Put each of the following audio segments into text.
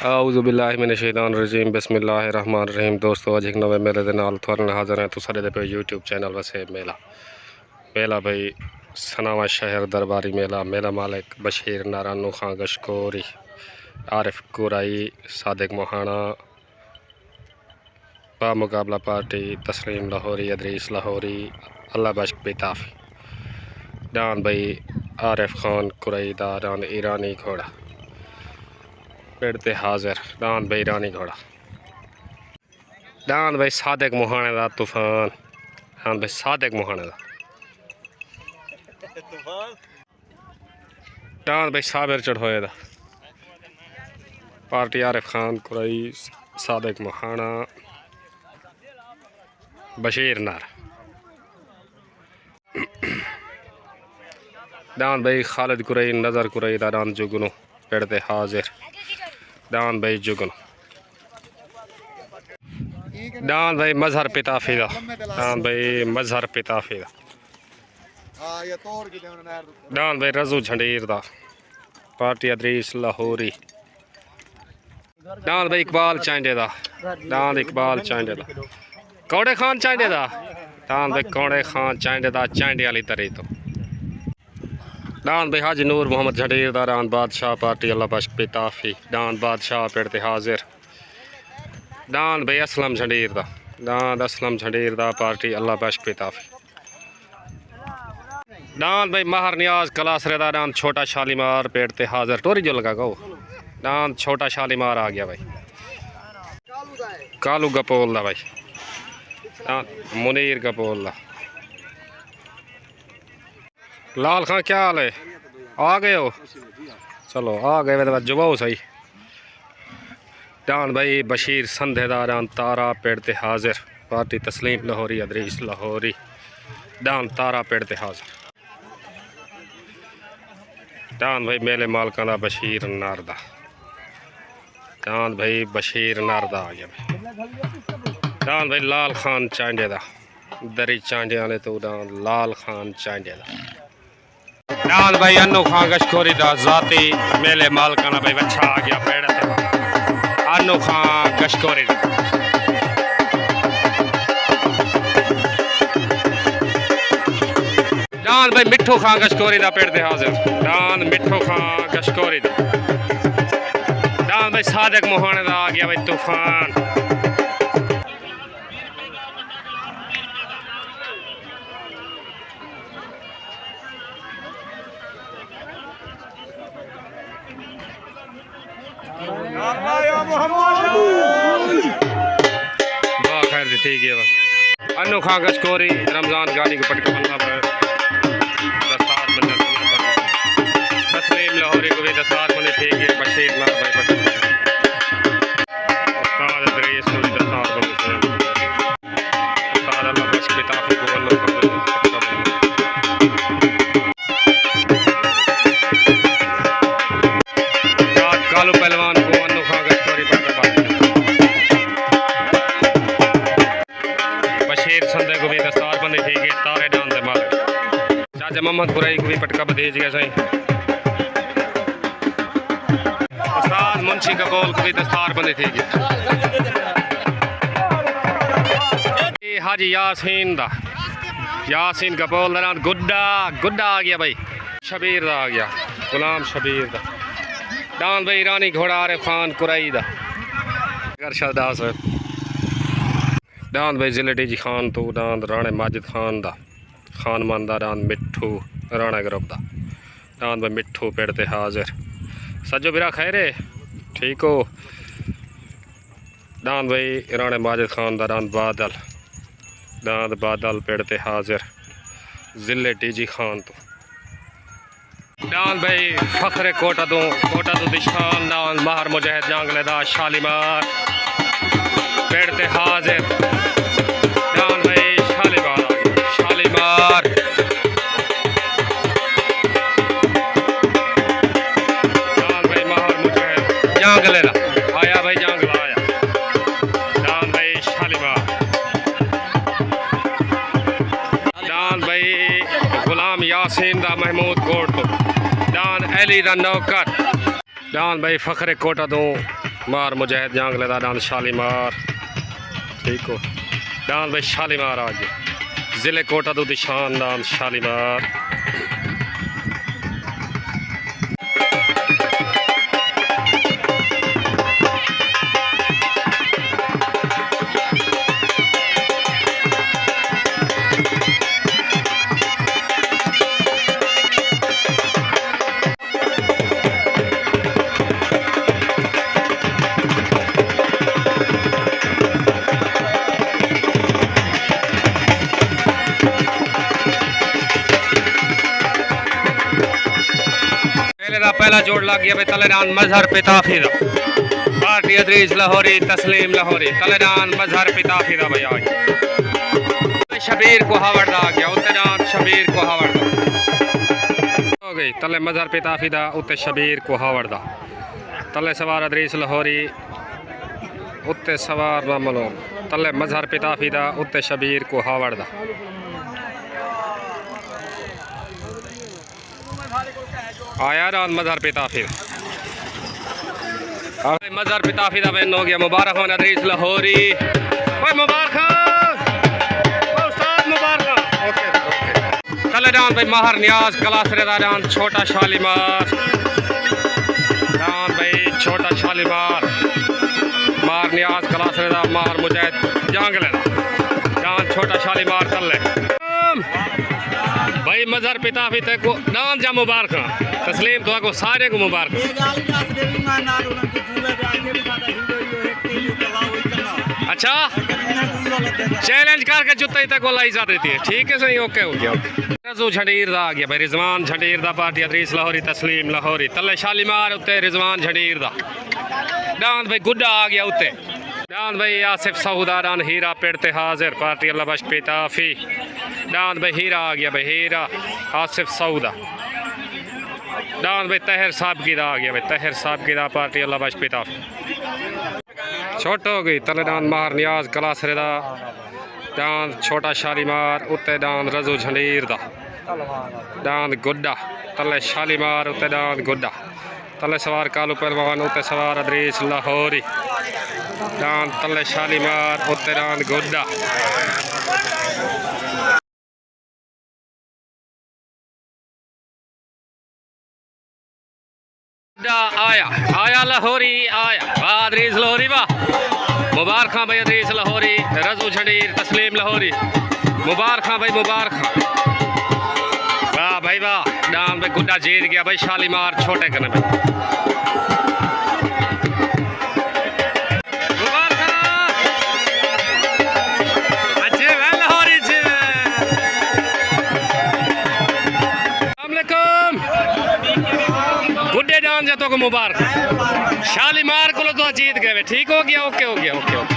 आऊज़ुबिल्लाहिमिनश्शैतानिर्रजीम बिस्मिल्लाहिर्रहमानिर्रहीम। दोस्तों अज एक नवे मेले दे नाल तुहाडे हाज़र हैं। तुसाडे दे पे यूट्यूब चैनल वसे मेला भाई सनावा शहर दरबारी मेला मालिक बशीर नारानू खां गशकोरी आरिफ कुराई सादिक मोहाना बा मुकाबला पार्टी तस्लीम लाहौरी अदरीस लाहौरी अल्लाह बश्क बेताफ़ी डान भाई आरिफ खान कुराई दा डान ईरानी घोड़ा पेड़ते हाजिर डान भाई ईरानी घोड़ा डान भाई सादिक मोहाने दा तूफान डान भाई सादिक मोहाने दा डान भाई साबिर चढ़ोए दा पार्टी आरिफ खान कुराई सादिक मोहाना बशीर नार डान भाई खालिद कुराई नज़र कुराई दा डान जुगनू पेड़ते हाजिर डान भाई जुगनू डान भाई मजहर पिताफी दा डान भाई मजहर पिताफी दा डान भाई रजू झंडीर दा पार्टी अदरीस लाहौरी डान भाई इकबाल चांडे दा डान इकबाल चांडे दा कौड़े खान चांडे दा डान भाई कौड़े खान चांडे दा चांडे वाली तरी तो डान भाई हाजी नूर मोहम्मद झंडीर दा डान बादशाह पार्टी अल्लाह बश्क पिताफी डान बादशाह पेड़ते हाजिर डान भाई असलम झंडीर दा डान असलम झंडीर दा पार्टी अल्लाह बश्क पिताफी डान भाई महर नियाज कलासरे दा डान छोटा शालीमार पेड़ते हाजिर टोरी जो लगा गो डान छोटा शालीमार आ गया भाई कालू गपोल दा भाई डान मुनीर गपोल दा लाल खां क्या हाल है आ गए हो चलो आ गए मेरे जुबाओ सही डान भाई बशीर संधेदार तारा पेड़ते हाजिर पार्टी तस्लीम लाहौरी अदरीस लाहौरी डान तारा पेड़ते हाजिर डान भाई मेले मालका दा बशीर नारदा डान भाई बशीर नारदा आ गया डान भाई लाल खान चांडे दा दरी चांडे वाले तो डान लाल खान चांडे दा डान भाई अनु खां गशकोरी दा जाती मेले मालका दा भाई बच्चा आ गया पेड़ ते अनु खां गशकोरी डान भाई मिठू खां गशकोरी दा पेड़ ते हाजिर डान मिठू खां गशकोरी दा डान भाई सादिक मोहाने दा आ गया भाई तूफान दुआ खैर दी ठीक है बस अनु खां गशकोरी रमजान गाड़ी को पटका बंदा पर दस्तार बंदा तस्लीम लाहौरी को भी दस्तार बने ठीक है बशीर नार भाई पटका उस्ताद अदरीस को भी दस्तार बने उस्ताद अल्लाह बख्श किताब को अल्लाह कालू पहलवान को अनु खां गशकोरी बशीर संधे को भी दस्तार बंदी ठीक है तारे डान दे मालिक चाचा मोहम्मद कुरई को भी पटका बधीज गया सही उस्ताद मुंशी कपोल को भी दस्तार बंदी ठीक है हाजी यासीन कपोल दरान गुड्डा आ गया भाई शबीर दा आ गया गुलाम शबीर दा डान भाई ईरानी घोड़ा आरिफ खान कुराई दा दास डान भाई जिले डी खान तो डान राणे माजिद खान दा खान मानदा डान मिठू राणा ग्रुप दा डान भाई मिठू पेड़ते हाजिर सजो बिरा खैरे ठीक हो डान भाई राणे माजिद खान दा डान बादल पेड़ते हाजिर जिले डी खान तो डान भाई फखरे कोटा दो दिशान डान महर मुजाहिद जांगले दा शालीमार पेड़ते हाजिर डान भाई शालीमार डान भाई महर मुजाहिद जांगले दा आया भाई जांगला आया डान भाई शालीमार डान भाई गुलाम यासीन दा महमूद कोट तो डान अली दा नौकर डान भाई फखरे कोटा दो मार मुजाहिद जांगले दा डांद शालीमार ठीक हो डांद भाई शालीमार आ गए जिले कोटा दी शान डांद शालीमार पहला जोड़ लग गया भाई तलेदान मजहर पिताफिदा पार्टी अदरीस लाहौरी तस्लीम लाहौरी तलेदान मजहर पिताफिदा भाई आज शबीर को हावड़दा आ गया उत्तेदान शबीर को हावड़दा हो गई तले मजहर पिताफिदा उत्ते शबीर को हावड़दा तले सवार अदरीस लाहौरी उत्ते सवार मामलोम तले मजहर पिताफिदा उत्ते शबीर को हावड़दा आया रान मजहर पिताफिदा मजहर पिताफिदा बहन हो गया मुबारक हो अदरीस लाहौरी मुबारक उस्ताद मुबारक ओके तलेदान भाई माहर नियाज कलासरेदान छोटा शालीमार दान भाई छोटा शालीमार मार नियाज कलासरेदा माहर मुजाहिद जांगले दान छोटा शालीमार तले भाई मजहर पिताफिदा को दान जा मुबारक तस्लीम तो को सारे को मुबारक अच्छा चैलेंज करके जुत्ता तक को लाई जाती थी ठीक है सही ओके हो गया रजू झंडीर दा आ गया भाई रिजवान झंडीर दा पार्टी अदरीस लाहौरी तस्लीम लाहौरी तले शालीमार उत्ते रिजवान झंडीर दा डांद भाई गुड्डा आ गया उत्ते डांद भाई आसिफ सऊदारान हीरा पेड़ते हाजिर पार्टी अल्लाह बख्श पिताफी डांद भाई हीरा आ गया भाई हीरा आसिफ सऊदा डांद भाई तहर साहब की दा आ गया भाई तहर साहब की दा पार्टी अल्लाह बख्श पिताफी छोट हो गई तले डांद माहर नियाज कलासरेदा डांद छोटा शालीमार उत्ते डांद रजू झंडीर दा डांद गुड्डा तले शालीमार उत्ते डांद गुड्डा तले सवार कालू पहलवान उत्ते सवार अदरीस लाहौरी डांद तले शालीमार उत्ते डांद गुड्डा आया आया लाहौरी आया अदरीस लाहौरी वाह मुबारक भाई अदरीस लाहौरी रजू झंडीर तस्लीम लाहौरी मुबारक भाई मुबारक वाह भाई वाह डांद भाई गुड्डा जीत गया भाई शालीमार छोटे कने भाई तो मुबारक शालीमार को तो जीत गए ठीक हो गया ओके हो गया ओके ओके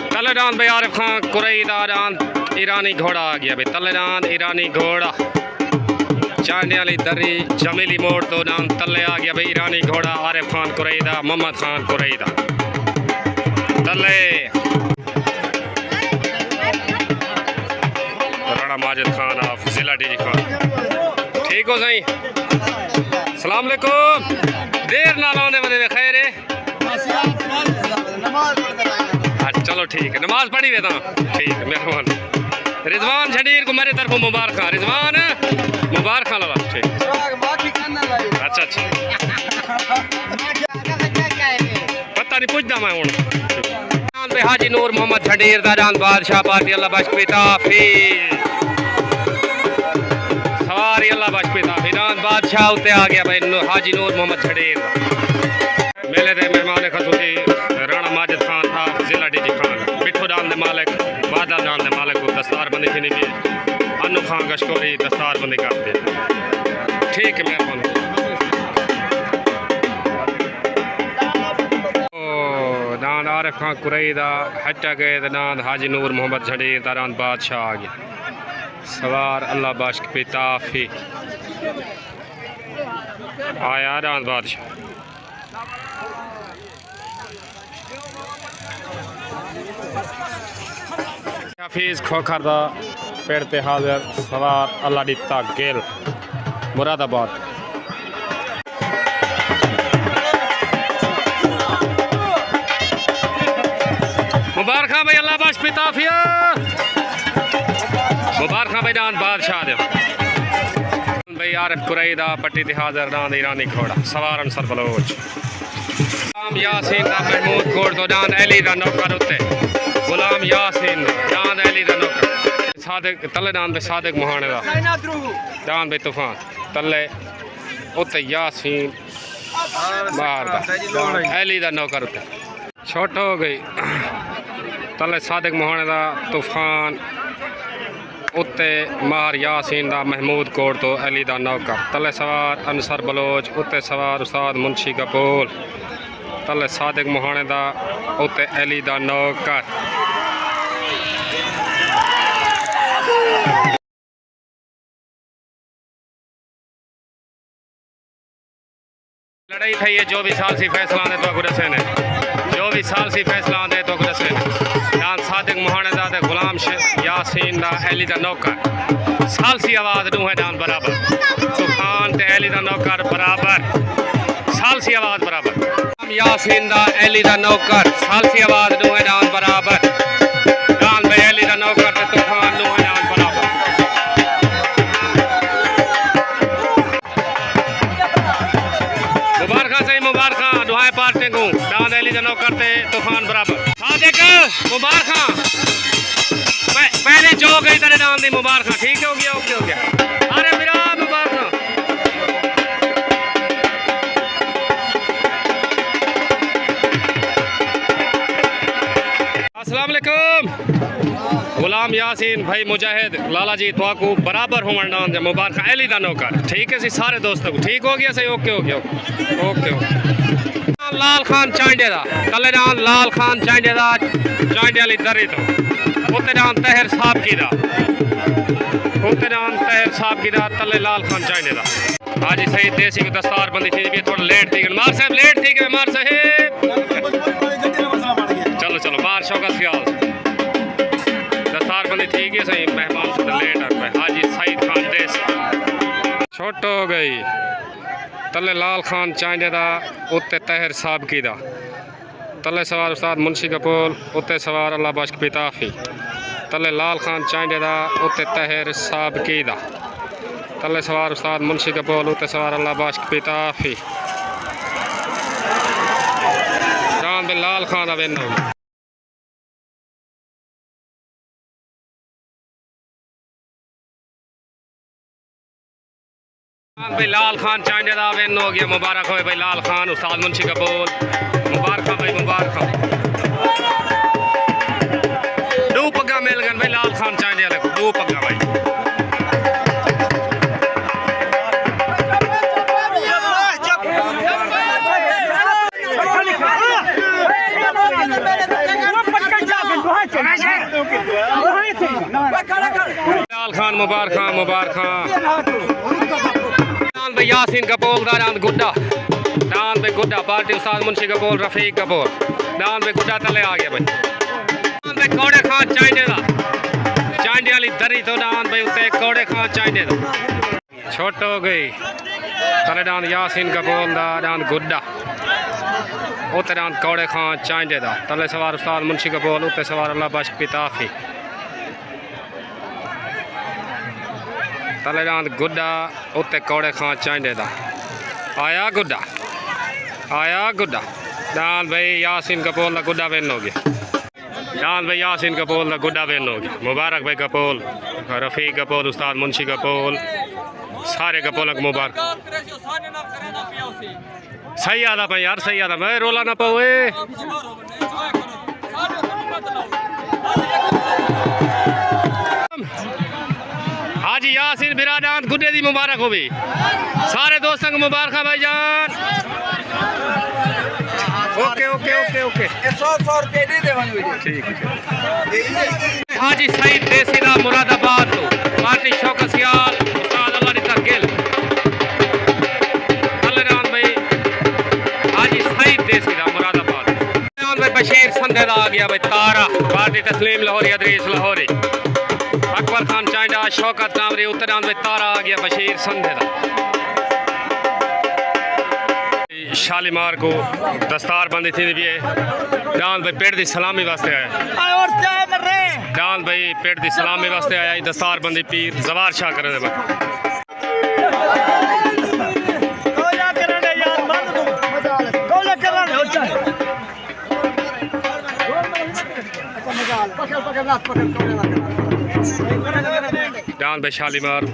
तलेदान भाई आरिफ खान कुरैदा डांद ईरानी घोड़ा आ गया भाई तलेदान ईरानी घोड़ा चांदे वाली दरी जमीली मोड़ तो डांद तले आ गया भाई ईरानी घोड़ा आरिफ खान कुरैदा मोहम्मद खान कुरैदा तले राणा माजिद खान आप जिला डीजी खान ठीक हो सही सलाम अलैकुम देर ना लाने वाले खैर है चलो ठीक है नमाज पढ़ी वे ठीक है मेहरबान रिजवान झंडीर को मेरे तरफ मुबारक रिजवान मुबारक लाला ठीक अच्छा अच्छा पता नहीं पूछता मैं हूँ हाजी नूर मोहम्मद झंडीर दादान बादशाह पार्टी अल्लाह बख्श पिताफी सवारी अल्लाह बख्श पिताफी दान बादशाह उत्ते आ गया भाई हाजी नूर मोहम्मद झंडीर मेले दे मेहमान खसूसी राणा माजिद खान था जिला डीजी खान मिठू डाल दे मालिक बादल डाल दे मालिक को दस्तार बंदी थी नहीं भी अनु खान गशकोरी दस्तार बंदी करते ठीक है मेहरबानी दान आरिफ खान कुरैदा हटा गए दान हाजी नूर मोहम्मद झंडीर दारान बादशाह आ गया सवार अल्लाह बख्श पिताफी आया दान बादशाह हाफिज खोखरदा पेड़ते हाजिर सवार अल्लाह डिता गेल मुरादाबाद ताफिया मुबारक भाई डांद बादशाह दे भाई आरिफ कुरैदा पट्टी ते हाजिर डांद ईरानी घोड़ा सवार अंसर बलोच गुलाम यासीन दा महमूद कोट तो डांद अली दा नौकर उत्ते गुलाम यासीन डांद अली दा नौकर सादिक तले डांद सादिक मुहाने दा डांद भाई तूफान तले उत्ते यासीन बाहर दा अली दा नौकर उत्ते छोट हो गई तले सादिक मुहाने दा तूफान उत्ते मार यासीन दा महमूद कोट तो अली दा नौकर तले सवार अंसर बलोच उत्ते सवार उस्ताद मुंशी कपूर तले सादिक मुहाने दा उत्ते अली दा नौकर लड़ाई थी है जो भी साल सी फैसला दे तो गुरसे ने जो भी साल सी फैसला दे तो गुरसे ने डांद सादिक मुहाने दा ते गुलाम यासीन दा अली दा नौकर साल सी आवाज़ दूँ है डांद बराबर तूफान ते अली दा नौकर बराबर साल सी आवाज़ बराबर यासीन दा अली दा नौकर साल सी आवाज़ दूँ है डांद बराबर डांद भाई अली दा नौकर ते तूफान दूँ है डांद बराबर मुबारक सही मुबारक दुआएं पार्टे को डांद अली दा नौकर ते तूफान बराबर सादिक मुबारक पहले जो गई तेरे डांद दी मुबारक ठीक हो गया ओके हो गया अरे मेरा मुबारक अस्सलाम वालेकुम गुलाम यासीन भाई मुजाहिद लाला जी तो बराबर हो मुबारक अली दा नौकर ठीक है सी सारे दोस्तों को ठीक हो गया सही ओके हो गया ओके लाल खान चांडे दा तले डांद लाल खान चांडे दा चांडे वाली दरी तो उत्ते डांद तहर साहब की दा उत्ते डांद तहर साहब की दा तले लाल खान चांडे दा हाँ जी सही देसी को दस्तार बंदी थी भी थोड़ा लेट थी मार साहब लेट थी गए मार साहब चलो चलो बाहर शौकत ख्याल दस्तार बंदी थी गई सही मेहमान से लेट आ गए हाजी सईद खान देस छोट हो गई तले लाल खान चांडे दा उत्ते तहर साहब की दा तले सवार उस्ताद मुंशी कपूर उत्ते सवार अल्लाह बख्श पिताफी तले लाल खान चांडे दा उत्ते तहर साहब की दा तले सवार उस्ताद मुंशी कपूर उत्ते सवार अल्लाह बख्श पिताफी डांद बे लाल खान दा वेन भाई लाल खान चांडे दा वेन हो गया मुबारक हो भाई लाल खान उस्ताद मुंशी कपूर मुबारक भाई मुबारक दो पग्गा मिल गए भाई लाल खान चांडे वाले को दो पग्गा भाई लाल खान मुबारक मुबारक भाई यासीन कपूर दा डांद गुड्डा डांद भाई गुड्डा पार्टी उस्ताद मुंशी कपूर रफीक कपूर डांद भाई गुड्डा तले आ गया भाई डांद भाई कौड़े खान चांडे दा चांडे वाली दरी तो डांद भाई उत्ते कौड़े खान चांडे दा छोट हो गई तले डांद यासीन कपूर दा डांद गुड्डा उत्ते डांद कौड़े खान चांडे दा तले सवार उस्ताद मुंशी कपूर उत्ते सवार अल्लाह बख्श पिताफी तले डांद गुड्डा उत्ते कौड़े खान चांडे दा आया गुड्डा डांद भाई यासीन कपूर दा गुड्डा वेन हो गया डांद भाई यासीन कपूर दा गुड्डा वेन हो गया मुबारक भाई कपूर रफीक कपूर उस्ताद मुंशी कपूर सारे कपूर मुबारक सही आदा भाई यार सही आदा मैं रोला ना पाओ हाजी यासीन बिरा डांद गुड्डे दी मुबारक हो भी सारे दोस्तों को मुबारक भाईजान ओके ओके ओके ओके 100 रुपए दे दे ठीक है हाजी सईद देसी दा मुरादाबाद तो पार्टी शौकत सियाल उस्ताद अल्लाह दी तकिल अल्लाह भाई हाजी सईद देसी दा मुरादाबाद भाई बशीर संधे दा आ गया भाई तारा पार्टी तस्लीम लाहौरी अदरीस लाहौरी अकबर खान चांडा शौकत नावरी उत्तरांद में तारा आ गया बशीर संधे दा शालीमार को दस्तार बंदी थी भी है। डांस भाई पेट की सलामी वास्ते आया। डांस भाई पेट की सलामी वास्ते आया। दस्तार बंदी पीर जवार शाह करे डांस भाई शालीमार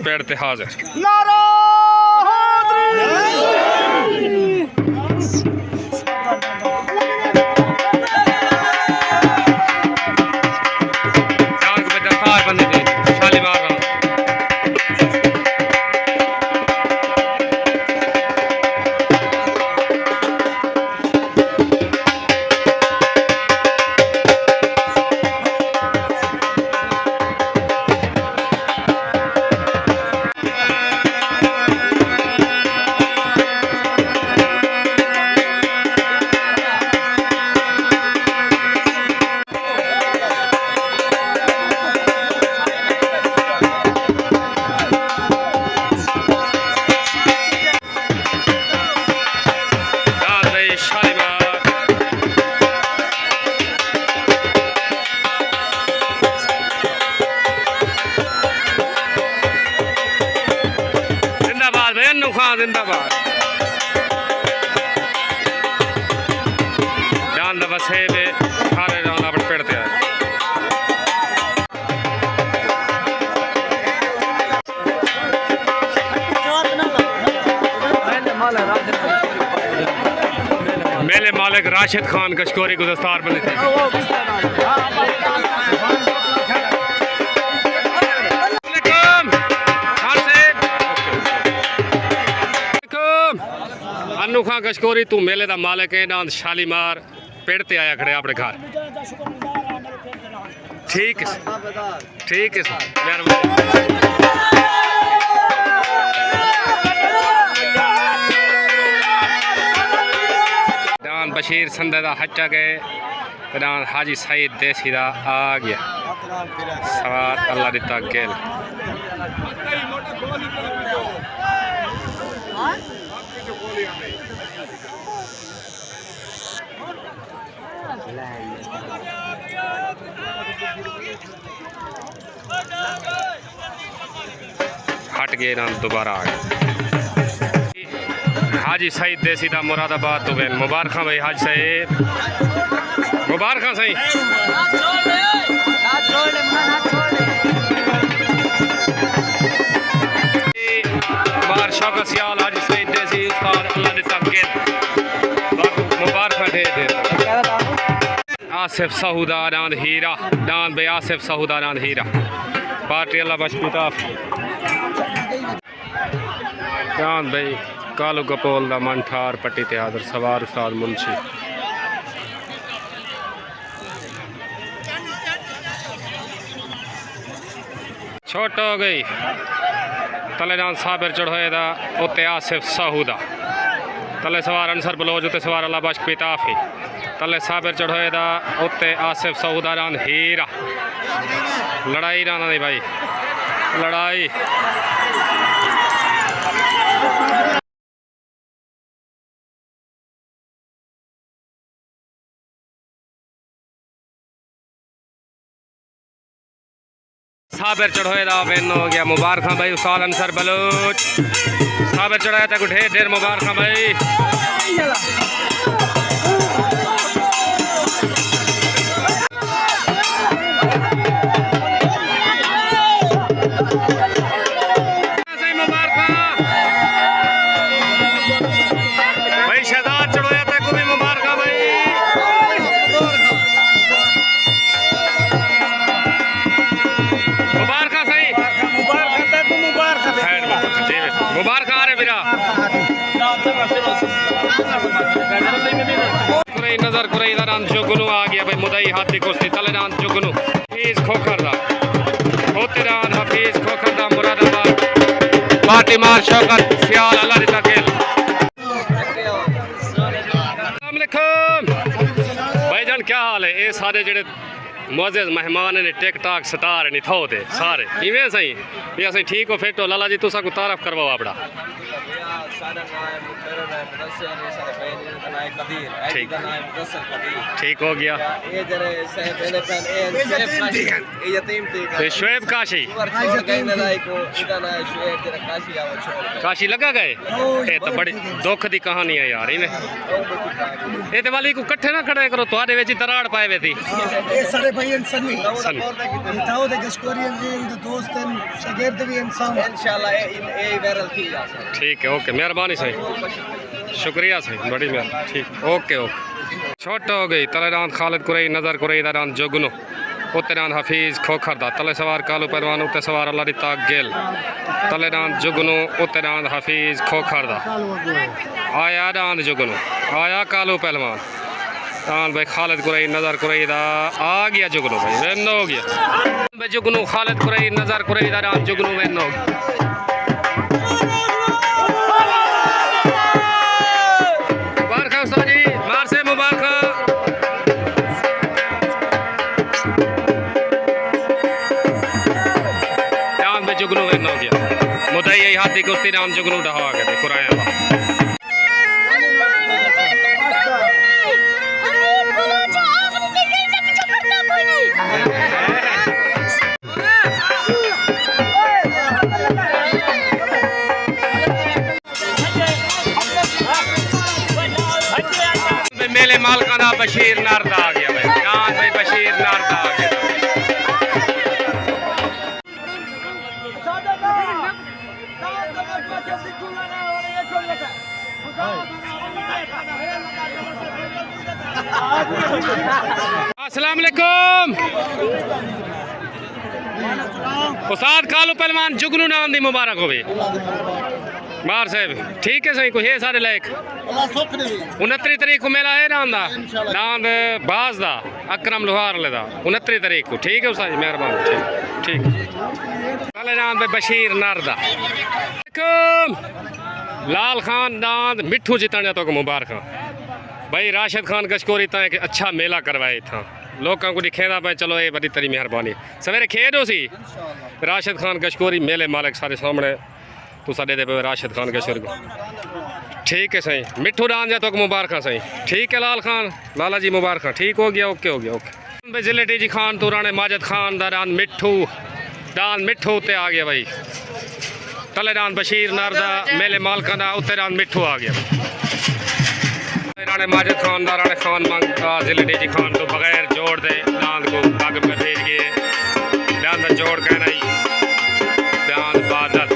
पेड़ ते हाजिर। जिंदाबाद जान दा बस है बे सारे जान अपने पेड़ ते मेले मालिक राशिद खान कशकोरी को दस्तार बंदी थी। अनु खां कशकोरी तू मेले का मालिक है। डांस शालीमार पेड़ ते आया खड़े अपने घर। ठीक है ठीक है डांस बशीर संदे दा हच्चा गए। डांस हाजी सईद देसी दा आ गया। सवार अल्लाह दिता गेल। हट गए ना दोबारा आ गए। हाजी सईद देसी दा मुरादाबाद तो गए। मुबारक भाई हाजी सईद मुबारक सही बार शौकत सियाल हाजी सईद देसी उस्ताद अल्लाह ने तक मुबारक दे दे। आसिफ सहूदा डांद हीरा डांद भाई आसिफ सहूदा डांद हीरा पार्टी अल्लाह बशपिता डांद भाई कालू कपोल दा मन ठार पट्टी ते हाजिर। सवार उस्ताद मुंशी छोट हो गई तले डांस साबिर चढ़ोए दा उत्ते आसिफ सहूदा तले सवार अंसर बलोच उत्ते सवार अल्लाह बख्श पिताफी तले साबिर चढ़ोए दा उत्ते आसिफ सहूदा डांद हीरा। लड़ाई राना नहीं भाई लड़ाई। साबिर चढ़ोए दा वेन हो गया। मुबारक भाई उस्ताद अंसर बलोच साबिर चढ़ाया था ढेर ढेर मुबारक भाई। नजर करे इधर जुगनू आ गया भाई मुदई हाथी कुश्ती तले डांस जुगनू हफीज खोखर दा होते डांस हफीज खोखर दा मुरादाबाद पार्टी मार शौकत सियाल अल्लाह दी तकेल। अस्सलाम वालेकुम भाईजान क्या हाल है। ये सारे जेड़े मुअज़्ज़िज़ मेहमान ने टिक टाक स्टार नहीं थो दे सारे इवें सही भी असं ठीक हो फिट हो। लाला जी तुसा को तारफ करवाओ अपना। ठीक हो गया। शुएब काशी काशी लगा गए। ये तो बड़ी दुख की कहानी है यार। इन्हें ये तो वाली को कट्ठे ना खड़े करो तुहाडे विच दराड़ पाए वे थी। ये सारे भाई सन्नी बताओ दे गशकोरियन जी इन दोस्तन शागिर्द भी इंसान इंशाल्लाह ए वायरल थी। ठीक है ओके मेहरबानी सही शुक्रिया सही बड़ी मेहरबानी ठीक ओके ओके। छोट हो गई तलेदान खालिद कुरई नजर कुरई दान जोगनो उत्तरान हफीज खोखर दा तले सवार कालू पहलवान उत्ते सवार अल्लाह दी ताक गेल तलेदान जुगनो उत्तरान हफीज खोखर दा आया दान जुगनो आया कालू पहलवान दान भाई खालिद कुरई नजर कुरई दा आ गया जुगनो भाई वेन हो गया भाई जुगनो खालिद कुरई नजर कुरई दा दान जुगनो वेन हो मुबारक उस्ताद जी मार से मुबारक। जुगनू वेन हो गया मुद्दा यही हाथी कुश्ती नाम जुगनू ढहा गए थे कुराया मेले मालकाना बशीर नारदा आ गया भाई जान भाई बशीर नारदा आ गया। अस्सलाम वालेकुम उस्ताद कालू पहलवान जुगनू नाम दी मुबारक होवे मार साहब ठीक है सही को है सारे लायक 29 तारीख को मेला है नाम दा नाम बाज दा अकरम लोहार ले दा 29 तारीख को ठीक है उस्ताद जी मेहरबानी ठीक ठीक काले नाम पे बशीर नारदा लाल खान दांद मिठू जितने तो मुबारक भाई राशिद खान गशकोरी ता एक अच्छा मेला करवाए था लोगों को दिखेदा भाई चलो ये बड़ी तरी मेहरबानी सवेरे खेद हो सी राशिद खान गशकोरी मेले मालिक सारे सामने तू साडे दे पे राशिद खान गशकोरी को ठीक है सही मिठू डान जा तो मुबारक सही ठीक है लाल खान लाला जी मुबारक ठीक हो गया ओके भाई जिलेटी जी खान तो राणे माजिद खान दान मिठू दान मिठू ते आ गया भाई तले दान बशीर नारदा मेले मालका दा उत्ते दान मिठू आ गया राणे माजिद खान दा राणे खान मंगता जिलेटी जी खान तो बगैर जोड़ दे दान को पग में भेज गए दान दा जोड़ कहना ही दान बादल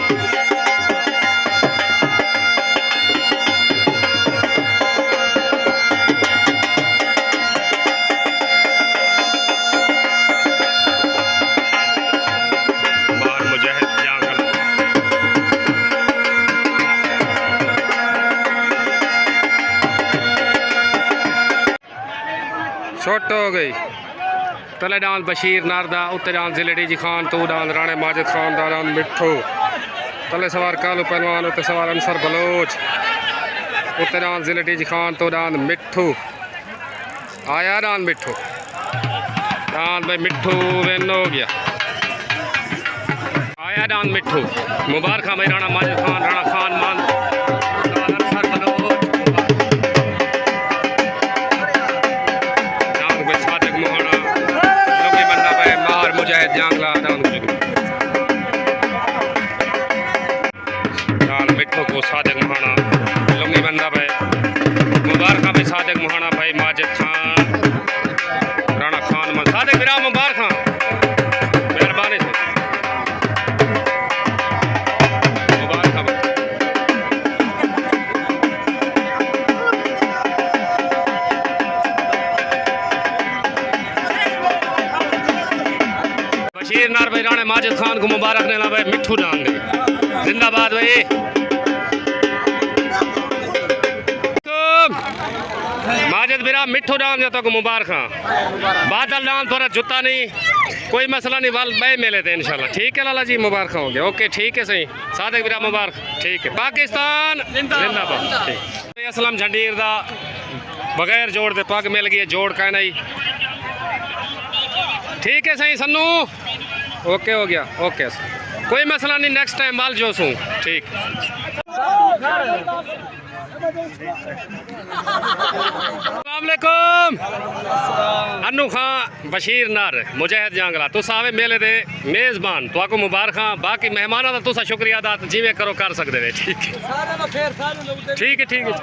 छोट हो गई तले डांस बशीर नारदा उत्ते डांस जिलेटी जी खान तो डांस राणे माजिद खान दान मिठू तले सवार कालू पहलवान उत्ते सवार अंसर बलोच उत्ते डांस जिलेटी जी खान तो डांस मिठू आया डांस मिठू डांस भाई मिठू वेन हो गया आया डांस मिठू मुबारक भाई राणा माजिद खान राणा खान मान जांगला दान मिठू को सादिक महाना लुंगी बंदा भाई मुबारक भाई सादिक महाना भाई माजिद खान राणा खान मन सादिक विराम मुबारक मेहरबानी से मुबारक बशीर नार भाई राणे माजिद खान को मुबारक देना भाई मिठू डान दे जिंदाबाद भाई माजिद बिरा मिठू डान जाता को मुबारक बादल डान थोड़ा जुता नहीं कोई मसला नहीं वाल भाई मिले थे इंशाल्लाह ठीक है लाला जी मुबारक हो गया ओके ठीक है सही सादिक बिरा मुबारक ठीक है पाकिस्तान जिंदाबाद ठीक असलम झंडीर दा बगैर जोड़ दे पग मिल गई जोड़ का नहीं ठीक है सही सन्नू ओके हो गया ओके कोई मसला नहीं, नेक्स्ट टाइम माल जो सूँ ठीक। अस्सलामुअलैकुम अनु खां बशीर नार मुजाहिद जांगला तुस आवे मेले दे मेज़बान तो आपको मुबारक। बाकी मेहमाना का तुसा शुक्रिया अदा जिमें करो कर सकते हैं। ठीक है ठीक है ठीक है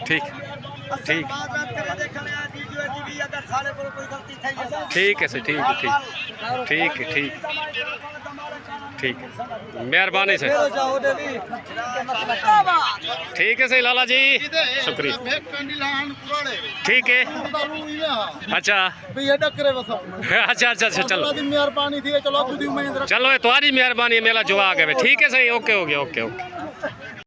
ठीक ठीक ठीक है सर ठीक है ठीक ठीक है ठीक ठीक मेहरबानी से ठीक है सही लाला जी शुक्रिया ठीक है अच्छा अच्छा अच्छा अच्छा चलो चलो ये तुम्हारी मेहरबानी मेला जो आ गए ठीक है सही ओके ओके ओके ओके।